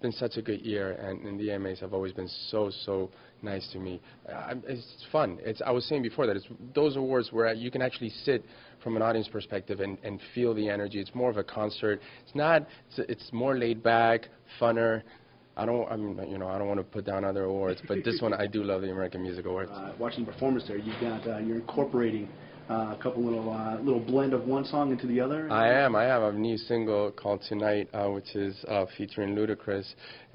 been such a good year, and the AMAs have always been so nice to me. It's fun. I was saying before that it's those awards where you can actually sit from an audience perspective and feel the energy. It's more of a concert. It's not. It's more laid back, funner. I don't want to put down other awards, but this one I do love, the American Music Awards. Watching the performance there, you're incorporating a couple little blend of one song into the other. I have a new single called Tonight, which is featuring Ludacris,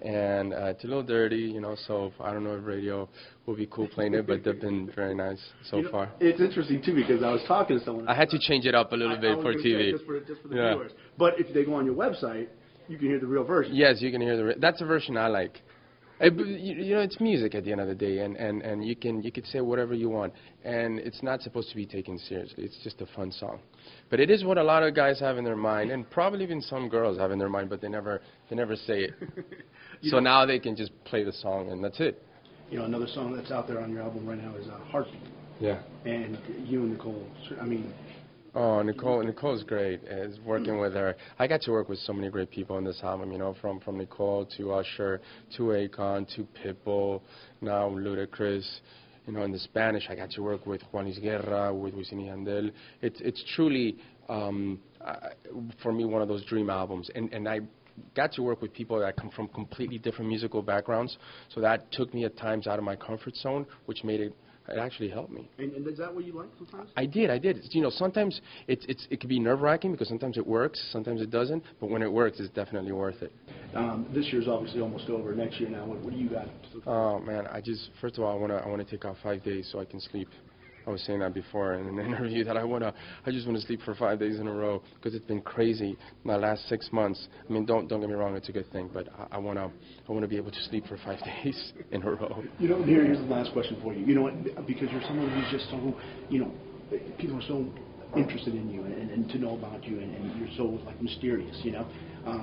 and it's a little dirty, so I don't know if radio will be cool playing it, but they've been very nice so far. It's interesting too, because I was talking to someone. I had to change it up a little bit for TV. Just for the viewers. But if they go on your website, you can hear the real version. Yes, you can hear that's the version I like. It's music at the end of the day, and you could say whatever you want, and it's not supposed to be taken seriously. It's just a fun song, but it is what a lot of guys have in their mind, and probably even some girls have in their mind, but they never say it. So now they can just play the song, and that's it. Another song that's out there on your album right now is Heartbeat. Yeah. And you and Nicole, Oh, Nicole's great. It's working with her. I got to work with so many great people on this album, from Nicole to Usher to Akon to Pitbull, now Ludacris. In the Spanish, I got to work with Juan Luis Guerra, with Wisin y Yandel. It's truly, for me, one of those dream albums. And I got to work with people that come from completely different musical backgrounds, so that took me at times out of my comfort zone, which made it actually helped me. And is that what you like sometimes? I did. Sometimes it can be nerve-wracking because sometimes it works, sometimes it doesn't, but when it works, it's definitely worth it. This year's obviously almost over. Next year now, what do you got? Oh, man, first of all, I want to take off 5 days so I can sleep. I was saying that before in an interview that I just want to sleep for 5 days in a row because it's been crazy my last 6 months. Don't get me wrong, it's a good thing, but I want to be able to sleep for 5 days in a row. Here's the last question for you. Because you're someone who's just so, people are so interested in you and to know about you, and you're so mysterious.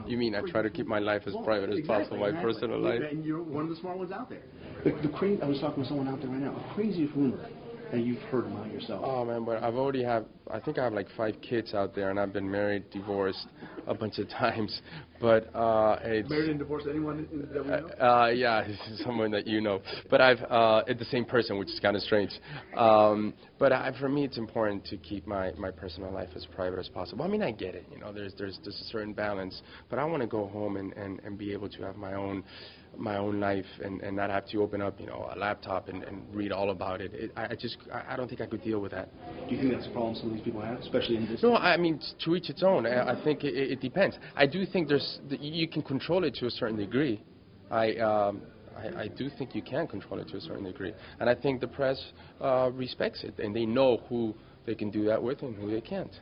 You mean I try to keep my life as private as possible, my personal life? And you're one of the smart ones out there. I was talking with someone out there right now. The craziest rumor that you've heard about yourself. Oh man, but I think I have like 5 kids out there, and I've been married, divorced a bunch of times. But it's married and divorced anyone that we know? Yeah, someone that you know. But it's the same person, which is kind of strange. But for me, it's important to keep my personal life as private as possible. I mean, I get it. There's a certain balance, but I want to go home and be able to have my own life and not have to open up a laptop and read all about it. I don't think I could deal with that. Do you think that's a problem some of these people have, especially in this? No, I mean, to each its own. I think it depends. I do think you can control it to a certain degree. I do think you can control it to a certain degree, and I think the press respects it, and they know who they can do that with and who they can't.